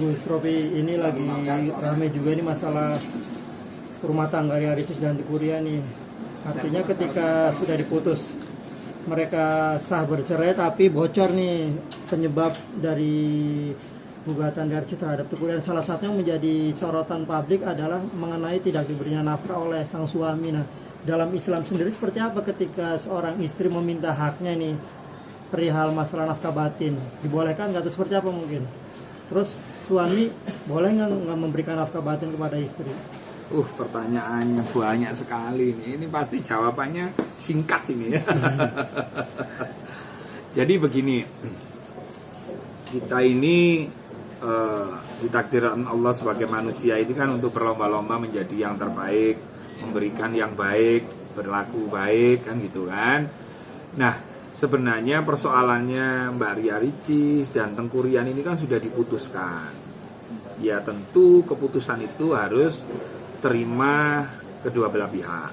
Gus Rofi, ini lagi rame juga nih masalah rumah tangga Ria Ricis dan Tikuria nih. Artinya ketika sudah diputus, mereka sah bercerai tapi bocor nih penyebab dari gugatan Ria Ricis terhadap Tikuria. Salah satunya menjadi sorotan publik adalah mengenai tidak diberinya nafkah oleh sang suami. Nah, dalam Islam sendiri seperti apa ketika seorang istri meminta haknya nih perihal masalah nafkah batin? Dibolehkan nggak atau seperti apa mungkin? Terus suami boleh nggak memberikan nafkah batin kepada istri? Pertanyaannya banyak sekali ini. Ini pasti jawabannya singkat ini ya. Jadi begini, kita ini ditakdirkan Allah sebagai manusia ini kan untuk berlomba-lomba menjadi yang terbaik, memberikan yang baik, berlaku baik kan gitu kan. Nah, sebenarnya persoalannya Mbak Ria Ricis dan Tengku Rian ini kan sudah diputuskan. Ya tentu keputusan itu harus terima kedua belah pihak.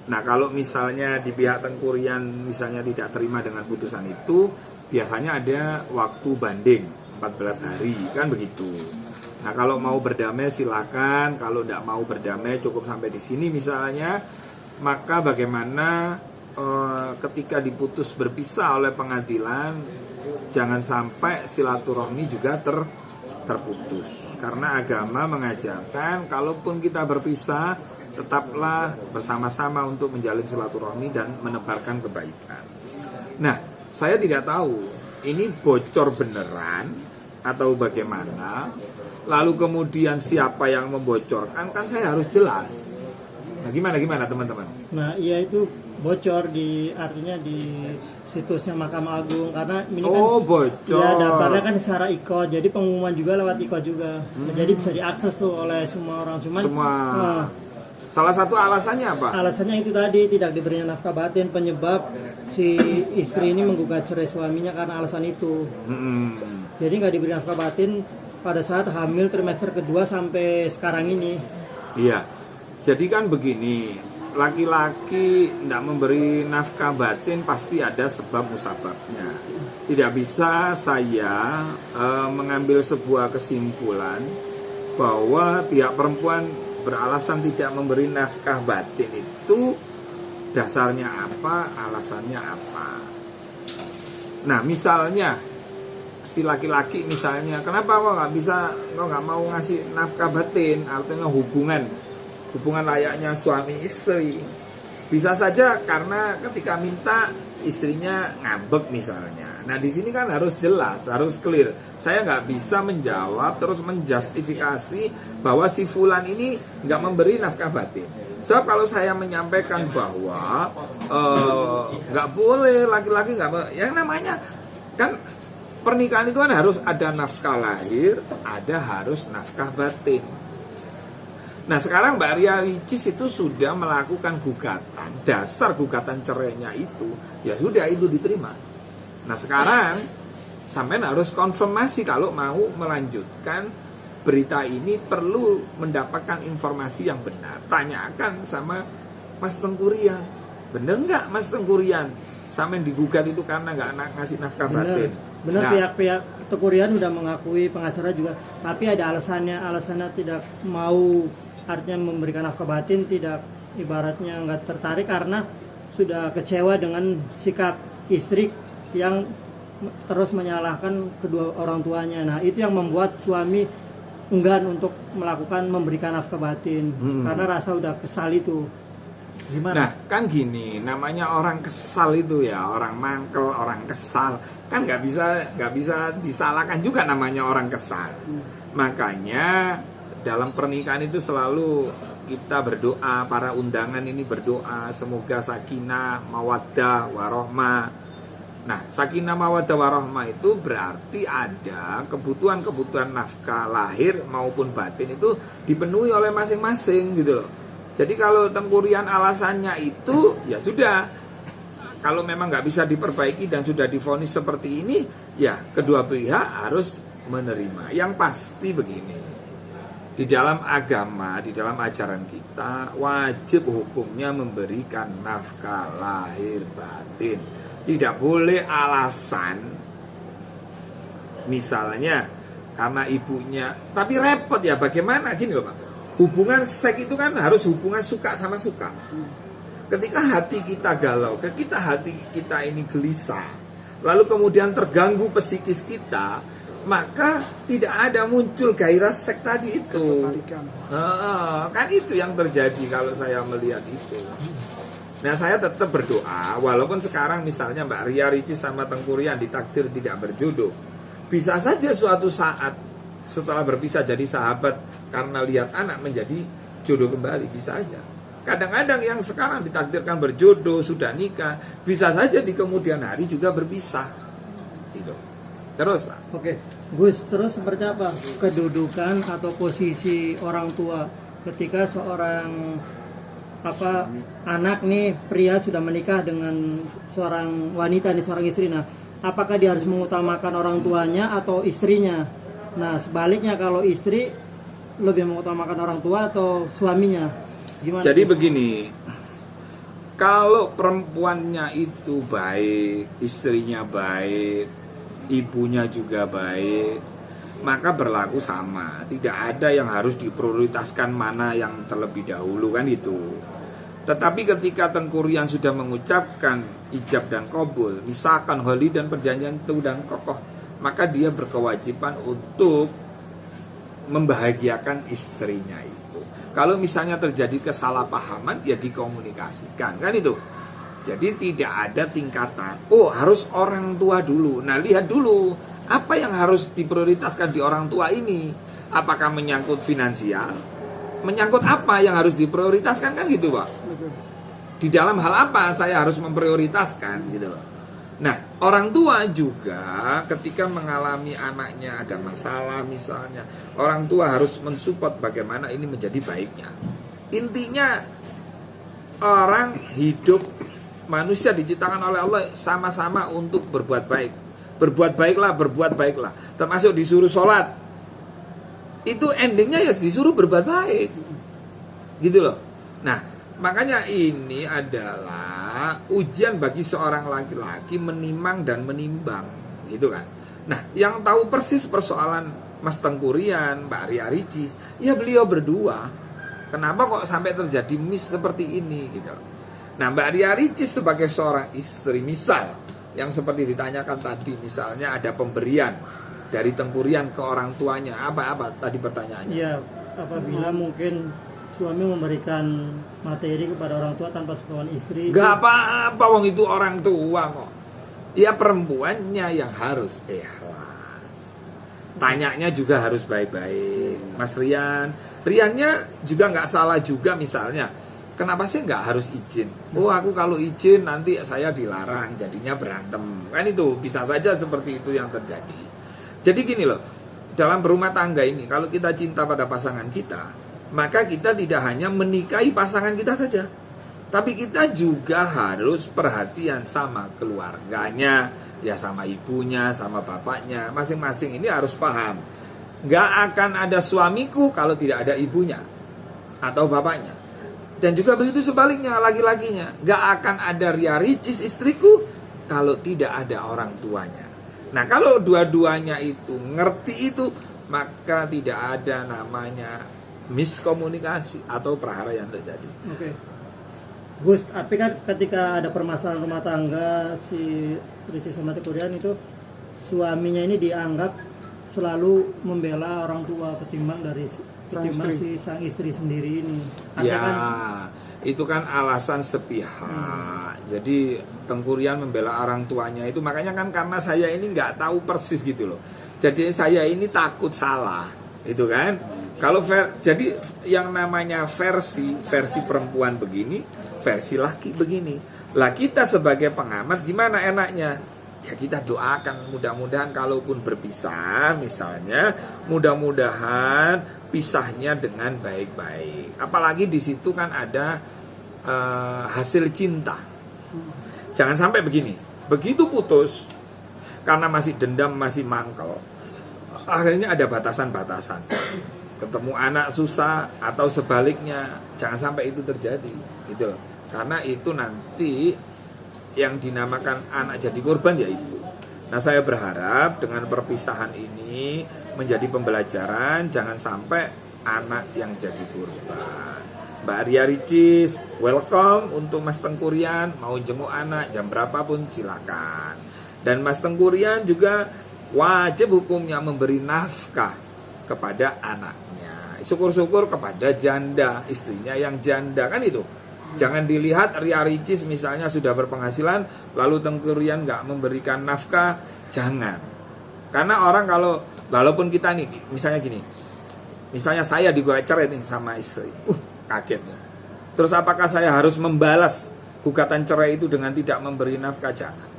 Nah kalau misalnya di pihak Tengku Rian misalnya tidak terima dengan putusan itu, biasanya ada waktu banding 14 hari kan begitu. Nah kalau mau berdamai silakan, kalau tidak mau berdamai cukup sampai di sini misalnya, maka bagaimana ketika diputus berpisah oleh pengadilan, jangan sampai silaturahmi juga terputus. Karena agama mengajarkan kalaupun kita berpisah, tetaplah bersama-sama untuk menjalin silaturahmi dan menebarkan kebaikan. Nah, saya tidak tahu ini bocor beneran atau bagaimana. Lalu kemudian siapa yang membocorkan, kan saya harus jelas. Nah, gimana teman-teman? Nah, iya itu bocor artinya di situsnya Mahkamah Agung karena ini kan bocor. Ya daftarnya kan secara IKO, jadi pengumuman juga lewat IKO juga. Nah, jadi bisa diakses tuh oleh semua orang. Salah satu alasannya apa? Alasannya itu tadi tidak diberinya nafkah batin, penyebab si istri ini menggugat cerai suaminya karena alasan itu. Jadi nggak diberi nafkah batin pada saat hamil trimester kedua sampai sekarang ini. Iya. Jadi kan begini, laki-laki tidak memberi nafkah batin pasti ada sebab musababnya. Tidak bisa saya mengambil sebuah kesimpulan bahwa pihak perempuan beralasan tidak memberi nafkah batin itu dasarnya apa, alasannya apa. Nah misalnya si laki-laki misalnya, kenapa kok nggak mau ngasih nafkah batin, artinya hubungan layaknya suami istri. Bisa saja karena ketika minta istrinya ngambek misalnya. Nah di sini kan harus jelas, harus clear. Saya nggak bisa menjawab terus menjustifikasi bahwa si fulan ini nggak memberi nafkah batin. Sebab kalau saya menyampaikan bahwa nggak boleh laki-laki nggak, yang namanya kan pernikahan itu kan harus ada nafkah lahir, harus nafkah batin. Nah sekarang Mbak Ria Ricis itu sudah melakukan gugatan, dasar gugatan cerainya itu, ya sudah itu diterima. Nah sekarang sampean harus konfirmasi kalau mau melanjutkan berita ini perlu mendapatkan informasi yang benar. Tanyakan sama Mas Tengku Rian, bener nggak Mas Tengku Rian sampean digugat itu karena nggak ngasih nafkah batin? Benar, pihak-pihak Tengku Rian udah mengakui, pengacara juga, tapi ada alasannya tidak mau. Artinya memberikan nafkah batin, tidak, ibaratnya nggak tertarik karena sudah kecewa dengan sikap istri yang terus menyalahkan kedua orang tuanya. Nah itu yang membuat suami enggan untuk memberikan nafkah batin karena rasa udah kesal itu. Gimana? Nah kan gini, namanya orang kesal itu ya, orang mangkel, orang kesal kan nggak bisa disalahkan juga namanya orang kesal. Makanya dalam pernikahan itu selalu kita berdoa, para undangan ini berdoa semoga sakinah, mawaddah, warohmah. Nah, sakinah, mawaddah, warohmah itu berarti ada kebutuhan-kebutuhan nafkah lahir maupun batin itu dipenuhi oleh masing-masing gitu loh. Jadi kalau Tengku Rian alasannya itu, ya sudah. Kalau memang nggak bisa diperbaiki dan sudah divonis seperti ini, ya kedua pihak harus menerima. Yang pasti begini. Di dalam agama, di dalam ajaran kita, wajib hukumnya memberikan nafkah lahir batin. Tidak boleh alasan, misalnya karena ibunya. Tapi repot ya, bagaimana gini loh Pak. Hubungan seks itu kan harus hubungan suka sama suka. Ketika hati kita galau, ketika hati kita ini gelisah, lalu kemudian terganggu psikis kita, maka tidak ada muncul gairah seks tadi itu. Kan itu yang terjadi kalau saya melihat itu. Nah, saya tetap berdoa, walaupun sekarang misalnya Mbak Ria Ricis sama Tengku Ryan ditakdir tidak berjodoh, bisa saja suatu saat setelah berpisah jadi sahabat karena lihat anak menjadi jodoh kembali, bisa aja. Kadang-kadang yang sekarang ditakdirkan berjodoh, sudah nikah, bisa saja di kemudian hari juga berpisah. Gitu. Terus. Oke, Gus, terus seperti apa kedudukan atau posisi orang tua ketika seorang anak nih, pria sudah menikah dengan seorang wanita nih, seorang istri. Nah, apakah dia harus mengutamakan orang tuanya atau istrinya? Nah, sebaliknya kalau istri lebih mengutamakan orang tua atau suaminya? Gimana? Jadi begini, kalau perempuannya itu baik, istrinya baik, ibunya juga baik, maka berlaku sama. Tidak ada yang harus diprioritaskan mana yang terlebih dahulu, kan itu. Tetapi ketika Tengku Ryan sudah mengucapkan ijab dan qabul, misalkan holi dan perjanjian itu dan kokoh, maka dia berkewajiban untuk membahagiakan istrinya itu. Kalau misalnya terjadi kesalahpahaman, ya dikomunikasikan, kan itu. Jadi tidak ada tingkatan, oh harus orang tua dulu. Nah, lihat dulu apa yang harus diprioritaskan di orang tua ini. Apakah menyangkut finansial? Menyangkut apa yang harus diprioritaskan, kan gitu Pak. Di dalam hal apa saya harus memprioritaskan gitu loh. Nah, orang tua juga ketika mengalami anaknya ada masalah misalnya, orang tua harus mensupport bagaimana ini menjadi baiknya. Intinya orang hidup, manusia diciptakan oleh Allah sama-sama untuk berbuat baik. Berbuat baiklah. Termasuk disuruh sholat. Itu endingnya ya disuruh berbuat baik. Gitu loh. Nah, makanya ini adalah ujian bagi seorang laki-laki menimang dan menimbang, gitu kan. Nah, yang tahu persis persoalan Mas Tengku Ryan, Mbak Ria Ricis, ya beliau berdua. Kenapa kok sampai terjadi miss seperti ini, gitu. Nah, Mbak Ria Ricis sebagai seorang istri, misal yang seperti ditanyakan tadi, misalnya ada pemberian dari Tengku Ryan ke orang tuanya, apa tadi pertanyaannya? Iya, apabila mungkin suami memberikan materi kepada orang tua tanpa sepengetahuan istri. Gak apa-apa, wong itu orang tua kok. Ya perempuannya yang harus ikhlas. Tanyanya juga harus baik-baik. Mas Riannya juga nggak salah juga misalnya. Kenapa sih nggak harus izin? Oh, aku kalau izin nanti saya dilarang, jadinya berantem. Kan itu bisa saja seperti itu yang terjadi. Jadi gini loh, dalam berumah tangga ini, kalau kita cinta pada pasangan kita, maka kita tidak hanya menikahi pasangan kita saja, tapi kita juga harus perhatian sama keluarganya, ya sama ibunya, sama bapaknya, masing-masing ini harus paham. Gak akan ada suamiku kalau tidak ada ibunya atau bapaknya. Dan juga begitu sebaliknya, laki-lakinya. Gak akan ada Ria Ricis istriku kalau tidak ada orang tuanya. Nah, kalau dua-duanya itu ngerti itu, maka tidak ada namanya miskomunikasi atau prahara yang terjadi. Oke. Gus, tapi kan ketika ada permasalahan rumah tangga si Ricis sama Tengku Ryan itu, suaminya ini dianggap selalu membela orang tua ketimbang si sang istri sendiri ini. Ya, itu kan alasan sepihak. Jadi Tengku Ryan membela orang tuanya itu, makanya kan karena saya ini nggak tahu persis gitu loh. Jadi saya ini takut salah, itu kan. Kalau jadi yang namanya versi perempuan begini, versi laki begini. Lah kita sebagai pengamat gimana enaknya? Ya kita doakan mudah-mudahan kalaupun berpisah misalnya, mudah-mudahan pisahnya dengan baik-baik. Apalagi di situ kan ada hasil cinta. Jangan sampai begini, begitu putus karena masih dendam, masih mangkel, akhirnya ada batasan-batasan. Ketemu anak susah atau sebaliknya, jangan sampai itu terjadi, gitu loh. Karena itu nanti yang dinamakan anak jadi korban ya itu. Nah, saya berharap dengan perpisahan ini menjadi pembelajaran, jangan sampai anak yang jadi korban. Mbak Arya Ricis, welcome untuk Mas Tengkurian, mau jenguk anak jam berapapun silakan. Dan Mas Tengkurian juga wajib hukumnya memberi nafkah kepada anaknya. Syukur-syukur kepada janda, istrinya yang janda, kan itu. Jangan dilihat Ria Ricis misalnya sudah berpenghasilan, lalu Tengkurian nggak memberikan nafkah, jangan. Karena orang kalau, walaupun kita nih, misalnya gini, misalnya saya digugat cerai nih sama istri, kaget nih. Terus apakah saya harus membalas gugatan cerai itu dengan tidak memberi nafkah? Jangan.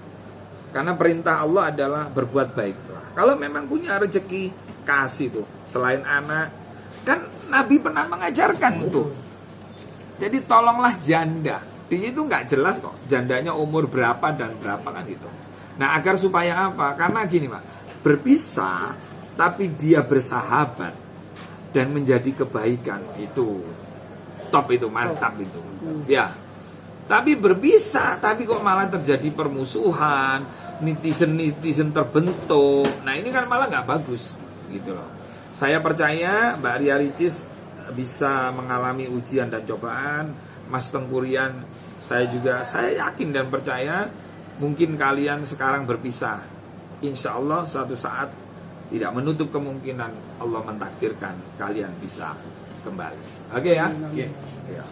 Karena perintah Allah adalah berbuat baiklah. Kalau memang punya rezeki, kasih tuh. Selain anak, kan Nabi pernah mengajarkan itu. Jadi tolonglah janda. Di situ nggak jelas kok jandanya umur berapa dan berapa kan gitu. Nah, agar supaya apa? Karena gini Pak, berpisah tapi dia bersahabat dan menjadi kebaikan, itu top, itu mantap itu. Ya. Tapi berpisah tapi kok malah terjadi permusuhan, netizen terbentuk. Nah, ini kan malah nggak bagus gitu loh. Saya percaya Mbak Arya Ricis bisa mengalami ujian dan cobaan. Mas Tengkurian, saya yakin dan percaya mungkin kalian sekarang berpisah. Insya Allah suatu saat tidak menutup kemungkinan Allah mentakdirkan kalian bisa kembali. Oke ya? Oke. Ya.